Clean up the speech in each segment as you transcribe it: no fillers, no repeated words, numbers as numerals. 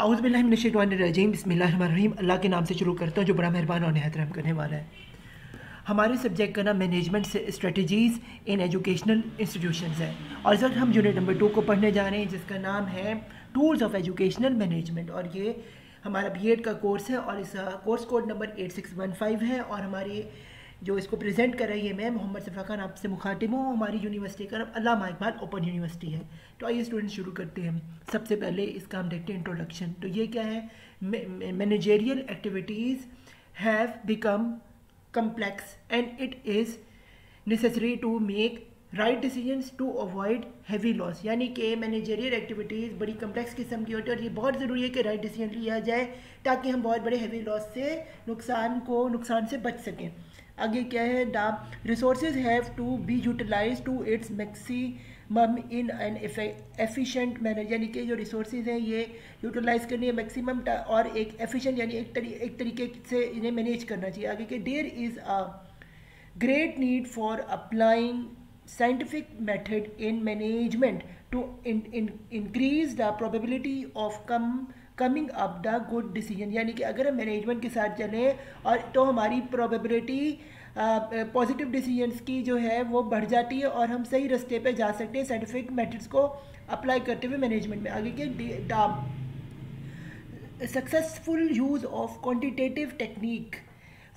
औज़ुबिल्लाहिमिनश्शैतानिर्रजीम बिस्मिल्लाहिर्रहमानिर्रहीम। अल्लाह के नाम से शुरू करता हूँ जो बड़ा मेहरबान और निहायत रहम करने वाला है। हमारे सब्जेक्ट का नाम management strategies in educational institutions है और इस वक्त हम यूनिट नंबर 2 को पढ़ने जा रहे हैं जिसका नाम है टूल्स ऑफ एजुकेशनल मैनेजमेंट। और ये हमारा बीएड का कोर्स है और इस कोर्स कोड नंबर 8615 है। और हमारी जो इसको प्रेजेंट कर रही है मैं मोहम्मद सफ़ा खान आपसे मुखातिब हूँ। हमारी यूनिवर्सिटी का नाम अल्लामा इकबाल ओपन यूनिवर्सिटी है। तो आइए स्टूडेंट शुरू करते हैं। सबसे पहले इसका हम देखते हैं इंट्रोडक्शन। तो ये क्या है, managerial activities have become complex and it is necessary to make right decisions to avoid heavy loss। यानी कि मैनेजरियल एक्टिविटीज़ बड़ी कम्प्लेक्स किस्म की होती है और ये बहुत ज़रूरी है कि राइट डिसीजन लिया जाए ताकि हम बहुत बड़े हेवी लॉस से नुकसान से बच सकें। आगे क्या है, the resources have to be utilize to its maximum in an efficient manner. यानी कि जो रिसोर्सेज हैं ये यूटिलाइज करनी है मैक्सिमम और एक एफिशिएंट यानी एक तरीके से इन्हें मैनेज करना चाहिए। आगे के there is a great need for applying scientific method in management to increase the probability of coming up the good decision। यानी कि अगर हम मैनेजमेंट के साथ चलें और तो हमारी प्रोबेबिलिटी पॉजिटिव डिसीजंस की जो है वो बढ़ जाती है और हम सही रास्ते पे जा सकते हैं साइंटिफिक मेथड्स को अप्लाई करते हुए मैनेजमेंट में। आगे के successful use of quantitative technique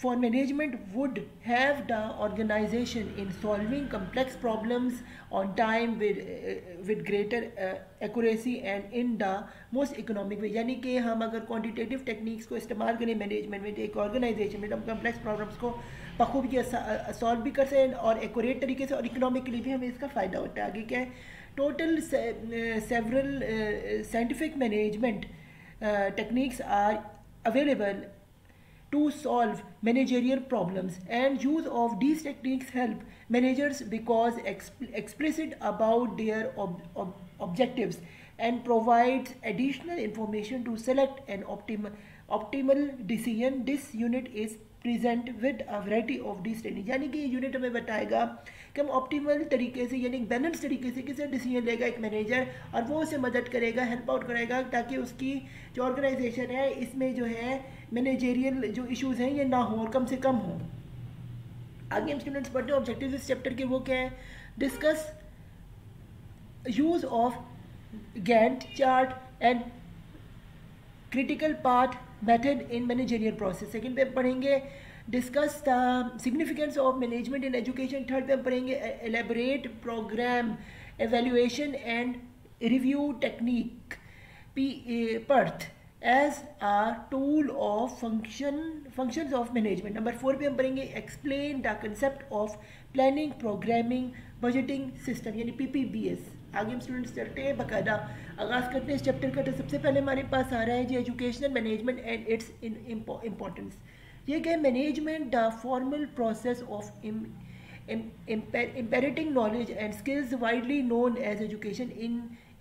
for management would have the organization in solving complex problems on time with greater accuracy and in the most economic way। यानी कि हम अगर क्वांटिटेटिव टेक्निक्स को इस्तेमाल करें मैनेजमेंट में, एक ऑर्गेनाइजेशन में, हम कम्प्लेक्स प्रॉब्लम्स को बखूबी सॉल्व भी कर सकें और एक्यूरेट तरीके से और इकोनॉमिकली भी हमें इसका फ़ायदा होता है। आगे क्या है, total several scientific management techniques are available to solve managerial problems, and use of these techniques help managers because explicit about their objectives and provides additional information to select an optimal decision। This unit is present with a variety of these techniques। यानी कि ये unit हमें बताएगा कि हम optimal तरीके से यानी बैलेंस तरीके से किसे डिसीजन लेगा एक मैनेजर और वो उसे मदद करेगा, हेल्प आउट करेगा ताकि उसकी जो ऑर्गेनाइजेशन है इसमें जो है मैनेजरियल जो इश्यूज हैं ये ना हो और कम से कम हो। आगे हम स्टूडेंट्स पढ़ते हैं ऑब्जेक्टिव्स इस चैप्टर के। वो क्या है, discuss use of Gantt chart and critical path method in managerial process. Second पे पढ़ेंगे discuss the significance of management in education. Third पे हम पढ़ेंगे elaborate program evaluation and review technique PERT as a tool of functions of management. Number 4 पे हम पढ़ेंगे explain the concept of planning programming budgeting system यानी PPBS। आगे हम students चलते हैं, बाकायदा आगाज़ करते हैं इस चैप्टर का। तो सबसे पहले हमारे पास आ रहा है जी educational management and its importance. ये क्या है, management the formal process of imparting knowledge and skills widely known as education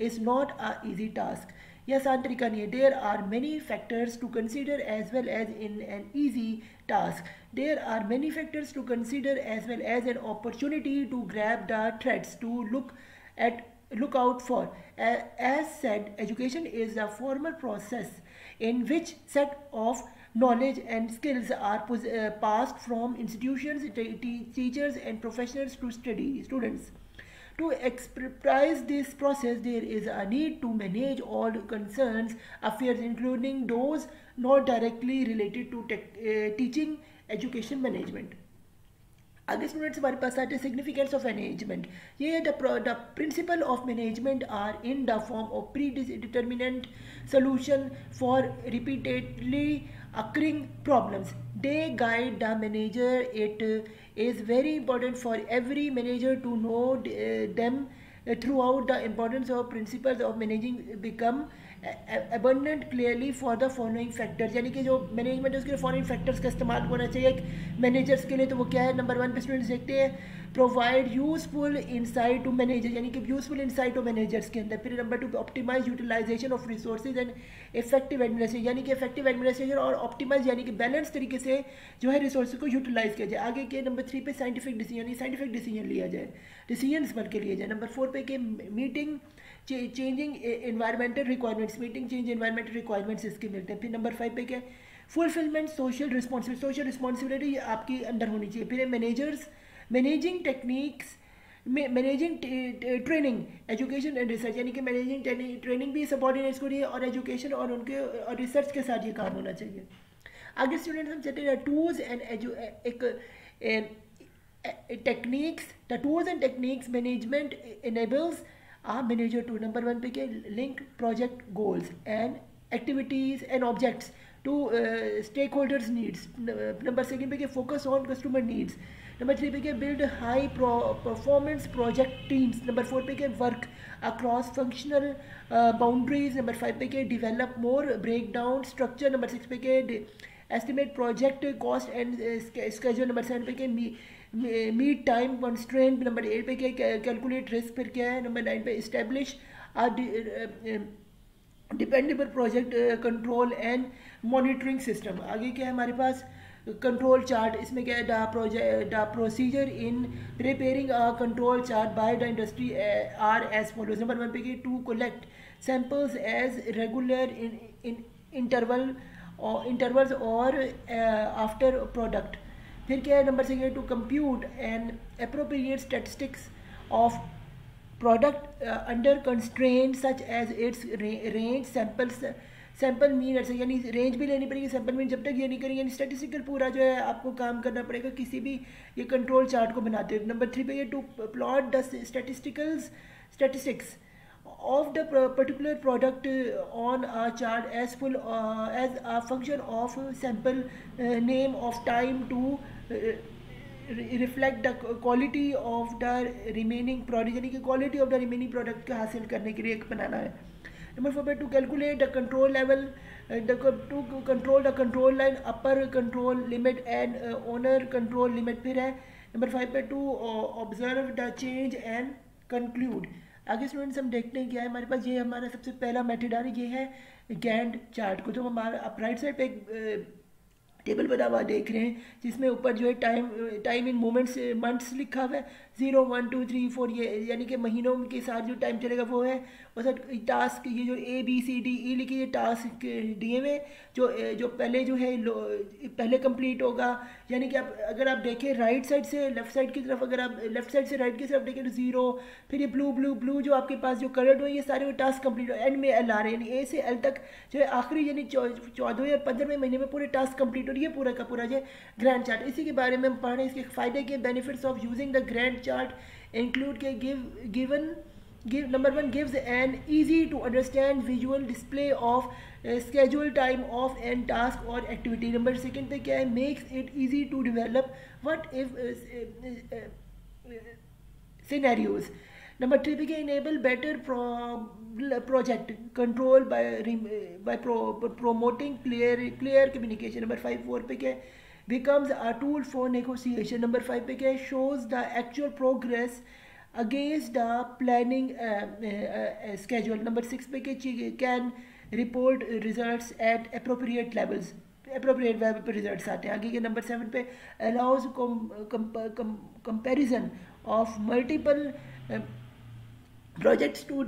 is not a easy task। यह आसान तरीका नहीं है। There are many factors to consider as well as in an easy task। There are many factors to consider as well as an opportunity to grab the threads to look out for। As said, education is a formal process in which set of knowledge and skills are passed from institutions, teachers and professionals to students। To express this process, there is a need to manage all concerns affairs including those not directly related to teaching education management। आगे students हमारे पास आते हैं significance of management. ये the principle of management are in the form of pre determinant solution for repeatedly occurring problems। They guide the manager। It is very important for every manager to know them throughout। The importance of principles of managing become abundant clearly for the following factors। यानी कि जो management है उसके following factors का इस्तेमाल होना चाहिए एक मैनेजर्स के लिए। तो वो क्या है, नंबर 1 पे स्टूडेंट्स देखते हैं provide useful insight to manager यानी कि यूजफुल इंसाइट हो मैनेजर्स के अंदर। फिर नंबर 2 पे optimise utilisation of resources and effective administration यानी कि इफेक्टिव एडमिनिस्ट्रेशन और ऑप्टिमाइज यानी कि बैलेंस तरीके से जो है रिसोर्सेज को यूटिलाइज किया जाए। आगे के नंबर 3 पे साइंटिफिक डिसीजन लिया जाए, डिसीजंस बन के लिए जाए। नंबर 4 पे के meeting changing environmental requirements, meeting change environmental requirements इसके मिलते हैं। फिर नंबर 5 पे क्या है, फुलफिलमेंट सोशल रिस्पॉन्सिबिलिटी आपकी अंदर होनी चाहिए। फिर managers managing techniques managing training education and research, यानी कि मैनेजिंग ट्रेनिंग भी सबॉर्डिनेट्स को रही है और एजुकेशन और उनके और रिसर्च के साथ ये काम होना चाहिए। आगे स्टूडेंट्स हम चलते हैं tools and techniques. The tools and techniques management enables a manager to. Number 1 पे के link project goals and activities and objects to stakeholders needs. Number 2 पे के focus on customer needs. Number 3 पे के build high performance project teams. Number 4 पे के work across functional boundaries. Number 5 पे के develop more break down structure. Number 6 पे के estimate project cost and schedule. Number 7 पे के मीट टाइम कंस्ट्रेंट। नंबर 8 पे के कैलकुलेट रिस्क। फिर क्या है नंबर 9 पे establish dependable project control and monitoring system. आगे क्या है हमारे पास कंट्रोल चार्ट। इसमें क्या है the procedure in preparing a control chart by the industry are as follows. Number 1 पे की to collect samples as regular in intervals और आफ्टर प्रोडक्ट। फिर क्या है number 6 to compute and appropriate statistics of product under constraint such as its range sample mean ऐसे, यानी range भी लेनी पड़ेगी, सैंपल मीन जब तक ये नहीं करेंगे, यानी स्टैटिस्टिकल पूरा जो है आपको काम करना पड़ेगा किसी भी ये कंट्रोल चार्ट को बनाते हैं। नंबर 3 पे ये to plot the statistics of the particular product on a chart as full as a function of sample name of time to reflect the quality of the remaining product, यानी कि quality of the remaining product का हासिल करने के लिए एक बनाना है। Number 4 पे to calculate the control level to control the control line upper control limit and owner control limit। फिर है नंबर 5 पे to observe the change and conclude। आगे स्टूडेंट्स हम देखते हैं क्या है हमारे पास, ये हमारा सबसे पहला मेथड आ रही है, ये है गैंट चार्ट को। तो हमारा आप राइट साइड पे एक टेबल बना हुआ देख रहे हैं जिसमें ऊपर जो है टाइम इन मोमेंट्स मंथ्स लिखा हुआ है 0 1 2 3 4, ये यानी कि महीनों के साथ जो टाइम चलेगा वो है। और सर टास्क ये जो ABCDE लिखी ये टास्क दिए हुए जो पहले जो है पहले कंप्लीट होगा, यानी कि आप अगर आप देखें राइट साइड से लेफ्ट साइड की तरफ, अगर आप लेफ्ट साइड से राइट की तरफ देखें तो 0, फिर ये ब्लू जो आपके पास जो कलर्ड हो ये सारे वो टास्क कंप्लीट हो, एंड में L आ रहे हैं, यानी A से L तक जो है आखिरी यानी 14वें और 15वें महीने में पूरे टास्क कंप्लीट हो रही है, पूरा का पूरा जो ग्रैंड चार्ट। इसी के बारे में हम पढ़ रहे हैं, इसके फायदे के benefits of using the grand chart include के number 1 gives an easy to understand visual display of schedule time of and task or activity। Number 2 पे क्या है makes it easy to develop what if scenarios। Number 3 पे क्या enable better project control by promoting clear communication। Number 4 पे क्या है becomes a tool for negotiation। Number 5 पे क्या है shows the actual progress against the planning schedule। Number 6 पे can report results at appropriate levels, appropriate level पे results आते हैं। आगे के नंबर 7 पे allows comparison of multiple projects to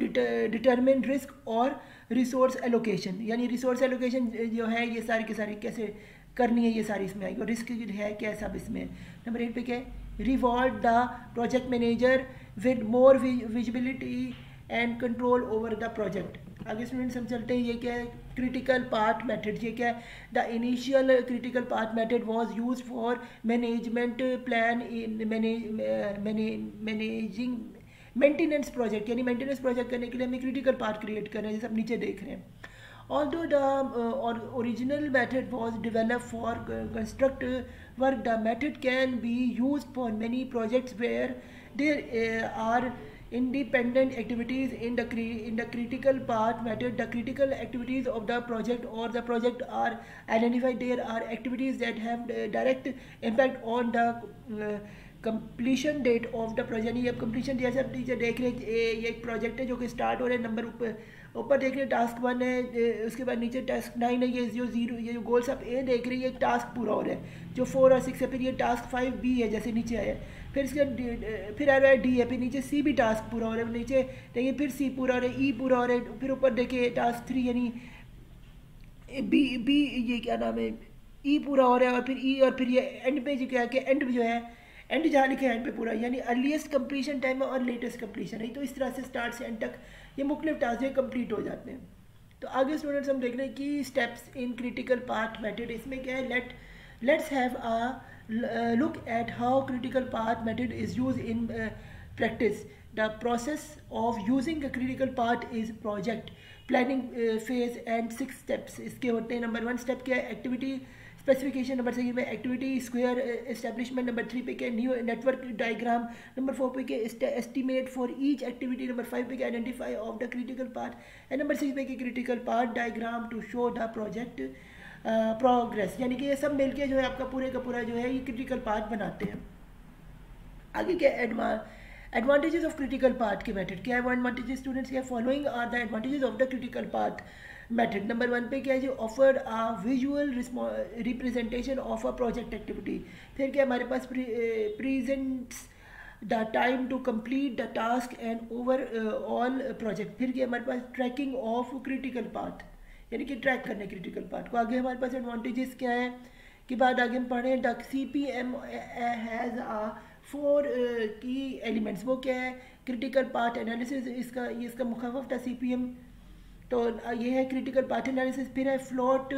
determine risk और resource allocation, यानी resource allocation जो है ये सारी के सारी कैसे करनी है ये सारी इसमें आएगी, और रिस्क है क्या सब इसमें। नंबर 8 पे क्या है reward the project manager with more visibility and control over the project. आगे स्टूडेंट्स हम चलते हैं, ये क्या है क्रिटिकल पाथ मेथड। ये क्या है the initial critical path method was used for management plan in managing maintenance project, यानी मेंटेनेंस प्रोजेक्ट करने के लिए हमें क्रिटिकल पाथ क्रिएट कर रहे हैं, जैसे आप नीचे देख रहे हैं। Although the original method was developed for construct work, the method can be used for many projects where there are independent activities in the critical path method. The critical activities of the project or the project are identified. There are activities that have direct impact on the completion date of the project। ये अब completion जैसे आप नीचे देख रहे हैं, ये एक प्रोजेक्ट है जो कि स्टार्ट हो रहा है, नंबर ऊपर देख रहे हैं टास्क 1 है, उसके बाद नीचे टास्क 9 है, ये जो जीरो, ये जो गोल्स आप ए देख रहे हैं, ये टास्क पूरा हो रहा है जो 4 और 6 है। फिर ये टास्क 5 बी है जैसे नीचे आया, फिर इसके फिर आ रहा है डी है, फिर नीचे सी भी टास्क पूरा हो रहा है, नीचे देखिए फिर सी पूरा हो रहा है, ई पूरा हो रहा है, फिर ऊपर देखिए टास्क 3 यानी बी ये क्या नाम है, ई पूरा हो रहा है, और फिर ई, और फिर ये एंड पे जो क्या है कि एंड जो है, एंड जहाँ लिखा है एंड पे पूरा, यानी अर्लीस्ट कंप्लीशन टाइम है और लेटेस्ट कंप्लीशन है। तो इस तरह से स्टार्ट से एंड तक ये मुख्तलिफ टास्क जो कंप्लीट हो जाते हैं। तो आगे स्टूडेंट्स हम देख रहे हैं कि steps in critical path method, इसमें क्या है, let's have a look at how critical path method is use in practice. The process of using a critical path is project planning phase and 6 steps इसके होते हैं। Number 1 step क्या है, activity specification, number 2 में activity square establishment, number 3 पे क्या new network diagram, number 4 पे क्या estimate for each activity, number 5 पे क्या identify of the critical part, and number 6 पे क्या critical part diagram to show the project progress. यानी कि ये सब मिलके जो है आपका पूरे का पूरा जो है ये क्रिटिकल पार्ट बनाते हैं। आगे क्या एडवांटेजेस ऑफ क्रिटिकल पार्ट के मेथड क्या है, एडवांटेजेस स्टूडेंट्स क्या, following are the advantages of the critical path method. Number 1 पे क्या है, जो offer a visual representation of a project activity. फिर क्या हमारे पास presents the time to complete the task and overall project. फिर क्या हमारे पास ट्रैकिंग ऑफ क्रिटिकल पार्ट, यानी कि ट्रैक करने क्रिटिकल पार्ट को। आगे हमारे पास एडवांटेजेस क्या है कि बाद आगे हम पढ़ें, द CPM हैज़ आ 4 की एलिमेंट्स। वो क्या है, क्रिटिकल पार्ट एनालिसिस, इसका मुखफ़फ़ था CPM, तो ये है क्रिटिकल पाथ एनालिसिस। फिर है फ्लोट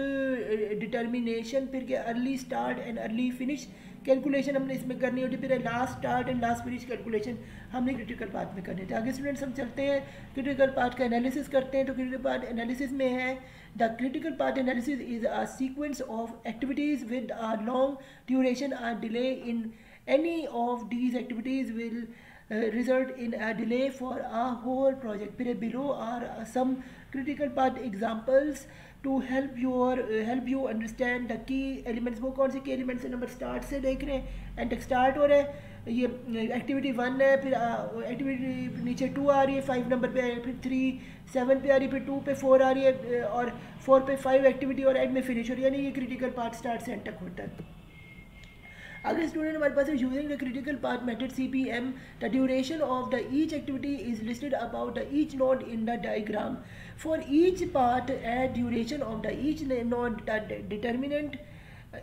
डिटर्मिनेशन, फिर क्या early start and early finish calculation हमने इसमें करनी होती, फिर है last start and last finish calculation हमने क्रिटिकल पाथ में करने थे। आगे स्टूडेंट्स हम चलते हैं क्रिटिकल पाथ का एनालिसिस करते हैं। तो क्रिटिकल पाथ एनालिसिस में है, the critical path analysis is a sequence of activities with a long duration or delay in any of these activities will result in a delay for a whole project. फिर below are some critical path examples to help you understand the key elements. वो कौन से key elements है, number start से देख रहे हैं, and तक स्टार्ट हो रहा है, ये एक्टिविटी 1 है, फिर एक्टिविटी नीचे 2 आ रही है, 5 नंबर पे है, फिर 3 7 पे आ रही है, फिर 2 पे 4 आ रही है, और 4 पे 5 एक्टिविटी और एंड में फिनिश हो रही है, यानी ये क्रिटिकल पार्ट स्टार्ट से एंड तक होता है। अगर स्टूडेंट हमारे पास using the critical path method CPM, the duration of the each activity is listed about the each node in the diagram. For each path at duration of the each node the determinant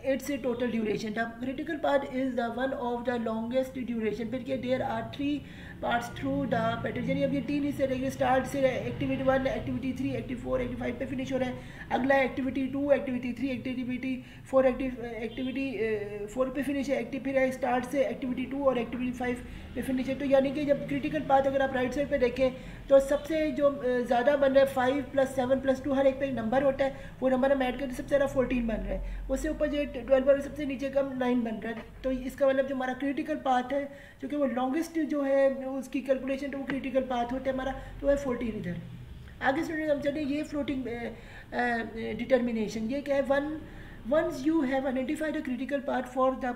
its total duration. The critical path is the one of the longest duration. फिर क्या, there are 3 paths through the pattern, यानी अब ये 3 हिस्से रहेंगे, start से activity 1, activity 3, activity 4, activity 5 पे finish हो रहा है। अगला एक्टिविटी 2, एक्टिविटी 3, एक्टिविटी 4, एक्टिविटी 4 पे फिनिश है, फिर है स्टार्ट से एक्टिविटी 2 और एक्टिविटी 5 पे फिनिश है। तो यानी कि जब क्रिटिकल पाथ अगर आप राइट साइड पे देखें तो सबसे जो ज़्यादा बन रहा है 5 + 7 + 2, हर एक पे एक नंबर होता है, वो नंबर हम ऐड करते सबसे ज़्यादा 14 बन रहा है, उससे ऊपर जो 12 और सबसे नीचे कम 9 बन रहा है। तो इसका मतलब जो हमारा क्रिटिकल पाथ है, जो कि वो लॉन्गेस्ट जो है उसकी कैलकुलेशन तो वो क्रिटिकल पाथ होता है हमारा, तो है 14 इधर। आगे स्टूडेंट हम चलें, ये फ्लोटिंग डिटर्मिनेशन, ये क्या है, once you have identified a critical path for the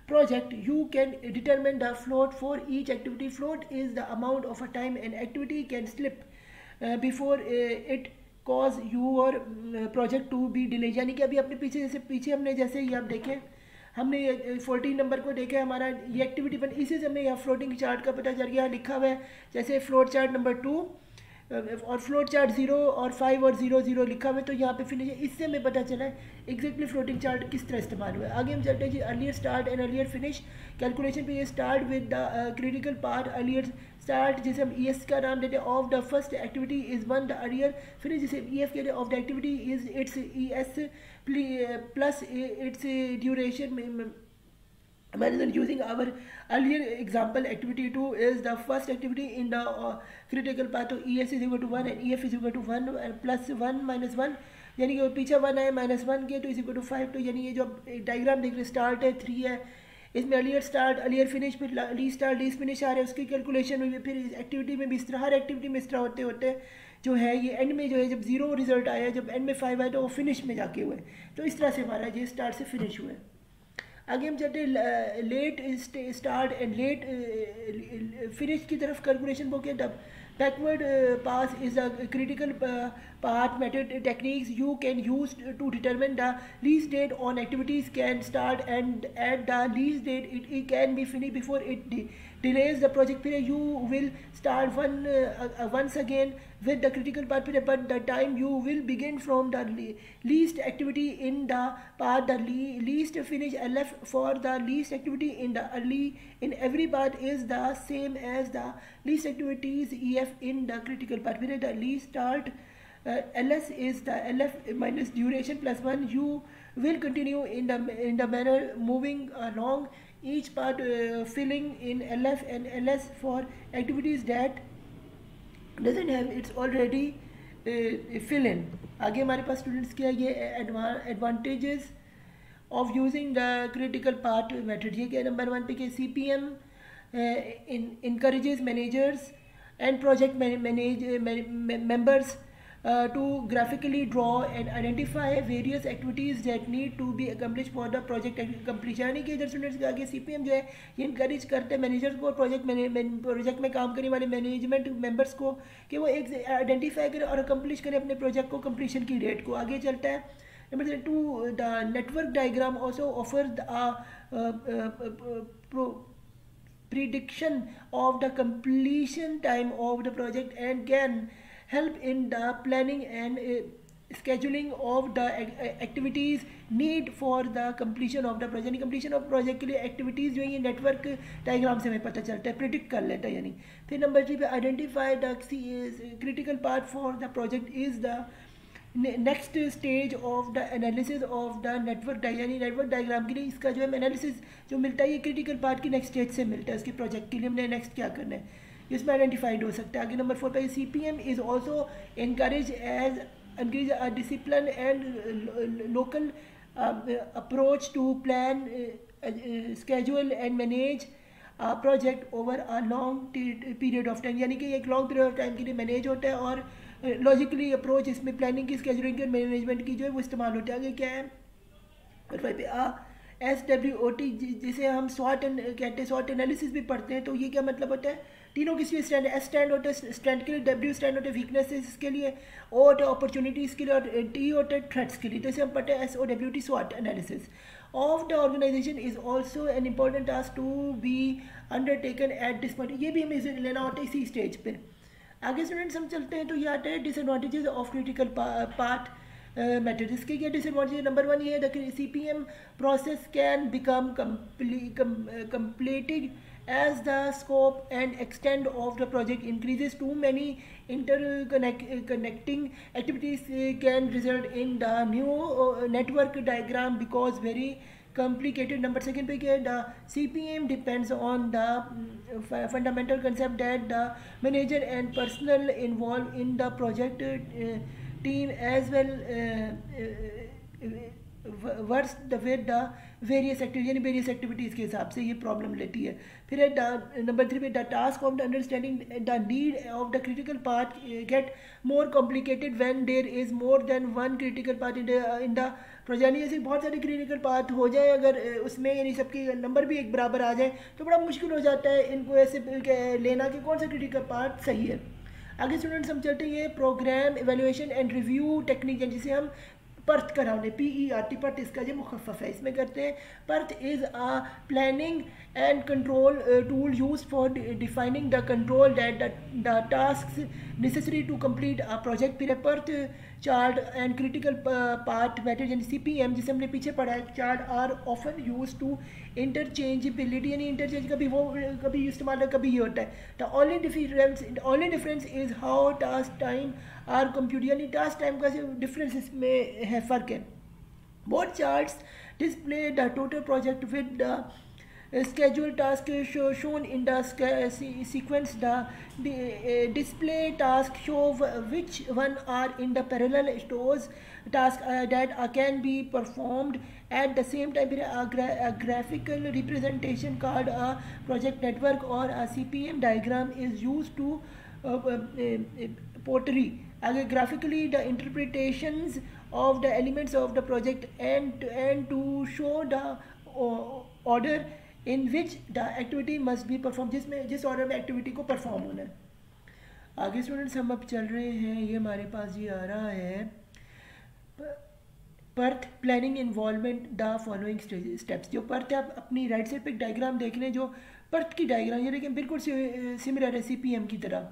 project, you can determine the float for each activity. Float is the amount of a time an activity can slip before it cause your project to be delayed। यानी कि अभी अपने पीछे हमने जैसे ये आप देखें, हमने 14 नंबर को देखा, हमारा ये एक्टिविटी बन, इसी से हमें यहाँ फ्लोटिंग चार्ट का पता चल गया, लिखा हुआ है जैसे फ्लोट चार्ट नंबर 2 और फ्लोट चार्ट 0 और 5 और 0 0 लिखा हुआ है, तो यहाँ पे फिनिश है, इससे हमें पता चला है एग्जैक्टली फ्लोटिंग चार्ट किस तरह इस्तेमाल हुआ है। आगे हम चलते हैं जी, earlier start and earlier finish calculation पे। ये start with the critical path, earlier start जिसे हम ES का नाम देते हैं, of the first activity is 1, the earlier finish जिसे EF कहते हैं of the activity is its ES plus its duration. Rather than using our earlier example, activity 2 is the first activity in the critical path, तो ES is equal to 1 and EF is equal to 1 plus 1 minus 1, यानी कि पीछे 1 है -1 के, तो is equal to 5। तो यानी ये जो डायग्राम देख रहे हैं, स्टार्ट है 3 है, इसमें अर्लियर स्टार्ट अर्लियर फिनिश, फिर ली स्टार्ट ली फिनिश आ रहा है, उसकी कैलकुलेशन हुई है। फिर इस एक्टिविटी में भी इस तरह, हर एक्टिविटी में इस तरह होते जो है ये एंड में जो है जब 0 रिजल्ट आया, जब एंड में 5 आया तो वो फिनिश में जाके हुए। तो इस तरह से हमारा ये स्टार्ट से फिनिश हुआ है। आगे हम चलते let start and let finish की तरफ कैलकुलेशन वो क्या, Backward pass is a critical part method techniques you can use to determine the release date on activities can start, and at the release date it can be finished before it delays the project period. You will start once again with the critical part period, but the time you will begin from the least activity in the part, the least finish LF for the least activity in the early in every part is the same as the least activities EF in the critical part period. The least start LS is the LF minus duration plus 1. You will continue in the manner moving along each part, filling in LF and LS for activities that doesn't have it's already fill in. आगे हमारे पास students क्या ये advantages of using the critical path method, ये क्या number 1 पे कि CPM encourages managers and project members to graphically draw and identify various activities that need to be accomplished for the project completion. यानी कि इधर students के आगे CPM जो है ये इंकरेज करते हैं मैनेजर्स को और प्रोजेक्ट में काम करने वाले मैनेजमेंट मेंबर्स को कि वो एक आइडेंटिफाई करें और अकम्प्लिश करें अपने प्रोजेक्ट को कंप्लीशन की डेट को. आगे चलता है number 2, the network diagram also offer prediction of the completion time of the project and can help in the planning and scheduling of the activities need for the completion of the project. completion of project के लिए activities जो है ये network diagram से हमें पता चलता है, predict कर लेता है यानी. फिर नंबर 3 पे identify the critical part for the project is the next stage of the analysis of the network यानी नेटवर्क डायग्राम के लिए इसका जो है एनालिसिस जो मिलता है ये क्रिटिकल पार्ट की नेक्स्ट स्टेज से मिलता है. उसके प्रोजेक्ट के लिए हमने नेक्स्ट क्या करना है इसमें आइडेंटिफाइड हो सकता है. आगे नंबर 4 पे CPM is also encourage a discipline and local approach to plan schedule and manage project over a long period of time, यानी कि एक लॉन्ग पीरियड ऑफ टाइम के लिए मैनेज होता है और लॉजिकली अप्रोच इसमें प्लानिंग की स्केड्यूलिंग की और मैनेजमेंट की जो है वो इस्तेमाल होता है. आगे क्या है SWOT जिसे हम SWOT कहते हैं, SWOT एनालिसिस भी पढ़ते हैं. तो ये क्या मतलब होता है, तीनों किसी स्टैंड, S स्टैंड होता है स्ट्रेंथ के लिए, W स्टैंड होता है वीकनेसेस के लिए, O होता है अपॉर्चुनिटीज़ के लिए और T होता है थ्रेट्स के लिए. तो इसे हम पढ़ते हैं SWOT SWOT analysis of the organisation is also an important task to be undertaken at this point. ये भी हमें लेना होता है इसी स्टेज पे. आगे स्टूडेंट्स हम चलते हैं तो ये आता है disadvantages of critical path method. इसके क्या डिसएडवांटेज, नंबर 1 ये है the CPM process can become completed as the scope and extent of the project increases. Too many interconnecting activities can result in the new network diagram because very complicated. Number 2 पे क्या है, the CPM depends on the fundamental concept that the manager and personnel involved in the project team as well works with the various activities यानी various activities के हिसाब से ये problem लेती है. फिर नंबर 3 पे the task of the understanding the need of the critical part get more complicated when there is more than one critical part in the project. यानी जैसे बहुत सारे क्रिटिकल पार्ट हो जाए अगर उसमें यानी सबके नंबर भी एक बराबर आ जाए तो बड़ा मुश्किल हो जाता है इनको ऐसे लेना कि कौन सा क्रिटिकल पार्ट सही है. आगे स्टूडेंट्स हम चलते हैं ये programme evaluation and review technique जिसे हम पर्थ कराने PERT पर्थ इसका जो मुखफ़फ़ है इसमें करते हैं. PERT is a planning and control tool use for defining the control that the task necessary to complete a project. फिर PERT chart and critical path method यानी CPM जिसे हमने पीछे पढ़ा है. Chart are often use to interchangeability यानी interchange कभी इस्तेमाल कभी ये होता है. The only difference is how task time are computer यानी टास्क टाइम का डिफरेंस इसमें है, फ़र्क है. Both charts display the total project with the schedule task shown in the sequence. The display task show which one are in the parallel stores task that can be performed at the same time. A graphical representation called a project network or a CPM diagram is used to portray graphically the interpretations of the elements of the project and to show the order in which the activity must be performed, जिस order में activity को perform होना है. आगे students हम अब चल रहे हैं, ये हमारे पास ये आ रहा है Perth planning involvement the following steps. जो पर्थ है, आप अपनी राइट साइड पे एक डायग्राम देख लें, जो पर्थ की डायग्राम ये देखिए बिल्कुल सिमिलर है CPM की तरह।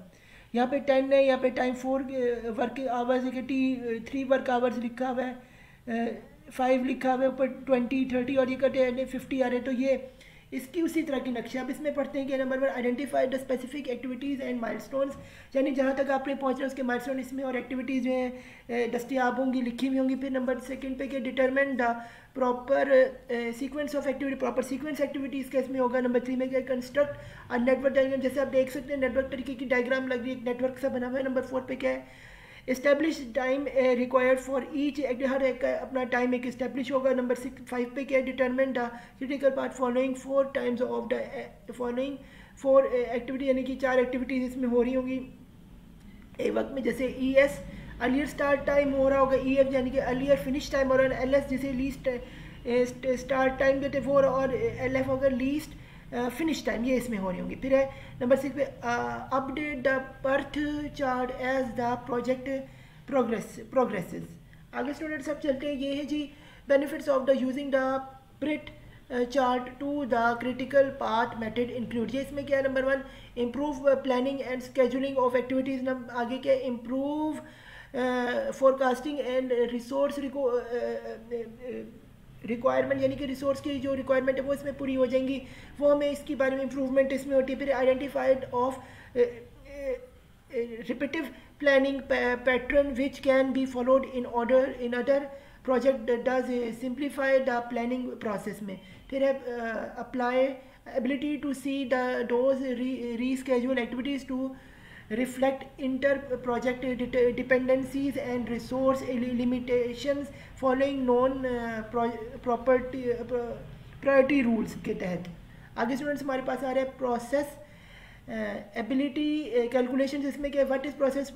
यहाँ पे 10 है, यहाँ पे टाइम 4 वर्क आवर्स है, T3 वर्क आवर्स लिखा हुआ है, 5 लिखा हुआ है, ऊपर 20 30 और ये कटे 50 आ रहे हैं। तो ये इसकी उसी तरह की नक्शे आप इसमें पढ़ते हैं कि number 1 identify the specific activities and milestones, यानी जहाँ तक आपने पहुँचना उसके माइलस्टोन इसमें और एक्टिविटीज़ जो हैं दस्तियाब होंगी, लिखी हुई होंगी। फिर नंबर 2 पे क्या determine the proper sequence of activity, proper sequence activities का इसमें होगा। नंबर 3 में क्या कंस्ट्रक्ट अ नेटवर्क डायग्राम, जैसे आप देख सकते हैं नेटवर्क तरीके की डायग्राम लग रही है, एक नेटवर्क सा बना हुआ है। नंबर 4 पे क्या है establish time required for each, हर एक का अपना टाइम एक इस्टेब्लिश होगा। नंबर 5 पे क्या determine the critical part following 4 times of the following 4 activity, यानी कि 4 एक्टिविटीज़ इसमें हो रही होंगी एक वक्त में। जैसे ES अर्लियर स्टार्ट टाइम हो रहा होगा, EF यानी कि अर्लियर फिनिश टाइम हो रहा है, LS जिसे लीस्ट स्टार्ट टाइम देते 4 और LF होगा लीस्ट फिनिश टाइम, ये इसमें हो रही होंगी। फिर है नंबर 6 पे update the PERT chart as the project progresses. आगे स्टूडेंट सब चलते हैं, ये है जी benefits of the using the PERT chart to the critical path method include. ये इसमें क्या है number 1 improve planning and scheduling of activities, आगे क्या improve forecasting and resource requirement, यानी कि रिसोर्स की जो रिक्वायरमेंट है वो इसमें पूरी हो जाएंगी, वो हमें इसके बारे में इंप्रूवमेंट इसमें होती है। फिर identified of repetitive planning pattern which can be followed in other project does simplify the planning process में। फिर है applicability to see the those reschedule activities to reflect inter-project dependencies and resource limitations following known priority rules के तहत। आगे students हमारे पास आ रहा है प्रोसेस एबिलिटी कैलकुलेशन, जिसमें क्या व्हाट इज प्रोसेस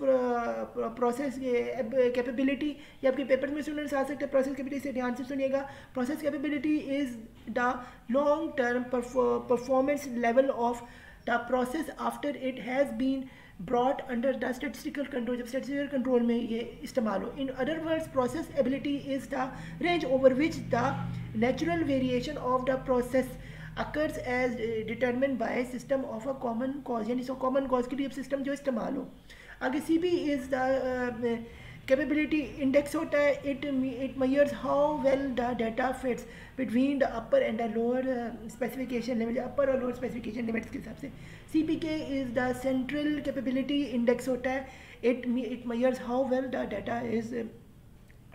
कैपेबिलिटी। ये आपके पेपर में स्टूडेंट्स आ सकते हैं। प्रोसेस कैपेबिलिटी से ध्यान से सुनिएगा। Process capability is the long term performance level of the process after it has been brought under the statistical control, जब statistical control में ये इस्तेमाल हो। In other words, process ability is the range over which the natural variation of the process occurs as determined by system of a common cause, यानी so common cause के लिए system जो इस्तेमाल हो। आगे CP is the capability index होता है, it measures how well the data fits between the upper and the lower specification limit, upper और लोअर स्पेसिफिकेशन लिमिट्स के हिसाब से। CPK is the central capability index होता है, it measures how well the data is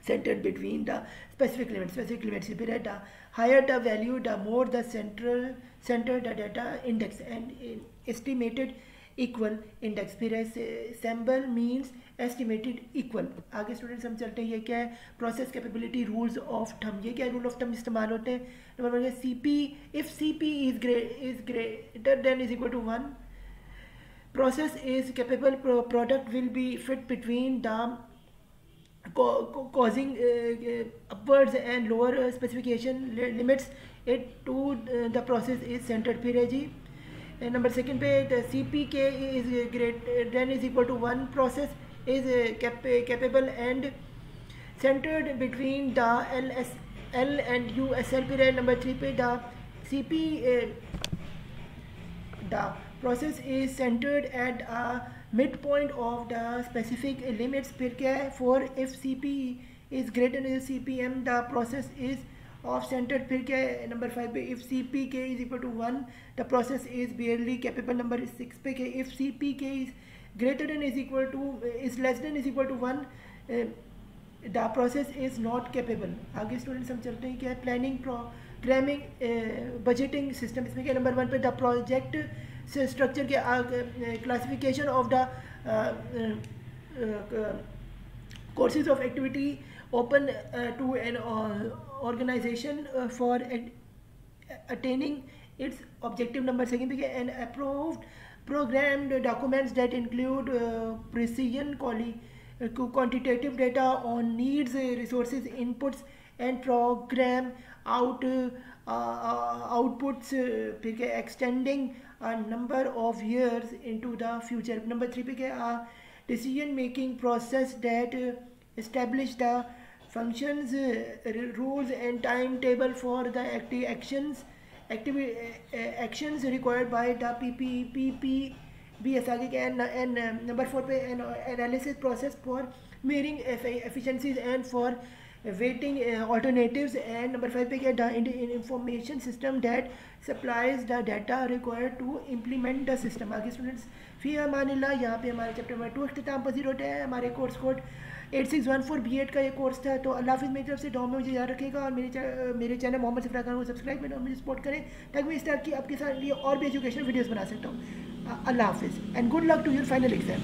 centered between the specific limits. फिर है the higher the value, the more the center the data index and estimated equal index. फिर है sample means estimated equal. आगे students हम चलते हैं, ये क्या है process capability rules of thumb. ये क्या रूल ऑफ थंब इस्तेमाल होते हैं। Number 1 CP, if CP is greater than is equal to 1, process is capable, product will be fit between the causing upwards and lower specification limits it to the process is centered। फिर है जी number 2 पे CPK is greater than is equal to 1, process is capable and centered between the LSL and USL। फिर है number 3 पे the process is centered at a midpoint of the specific limits। फिर क्या है 4 if CP is greater than CPM the process is off centred. फिर क्या है number 5 पे if CPK is equal to 1 the process is barely capable. Number 6 पे क्या if CPK is greater than is equal to is less than is equal to 1 the process is not capable. आगे students हम चलते हैं, क्या है planning programming budgeting system. इसमें क्या नंबर 1 पे द प्रोजेक्ट स्ट्रक्चर के classification of the courses of activity open to an organization for attaining its objective। number 2 पे and approved programmed documents that include precision quantitative data on needs, resources, inputs and program outputs। फिर extending a number of years into the future. Number 3 पे क्या, a decision making process that establish the functions, rules and timetable for the actions required by the PP भी ऐसा आगे क्या है. And number 4 पे analysis process for measuring efficiencies and for weighting alternatives. And number 5 पे क्या, the information system that supplies the data required to implement the system. आगे students फी अमानिल्लाह. यहाँ पे हमारे चैप्टर नंबर 2 अख्तिताम पजीर होता है. हमारे कोर्स कोड 8614 B.Ed का ये कोर्स था. तो अल्लाह हाफिज़. मेरी तरफ से दुआ में मुझे याद रखेगा और मेरे चैनल मोहम्मद सफरा खान को सब्सक्राइब करें और मुझे सपोर्ट करें ताकि मैं इस तरह की आपके साथ लिए और भी एजुकेशनल वीडियोज़ बना सकता हूँ. अल्लाह हाफिज़ and good luck to your final exam.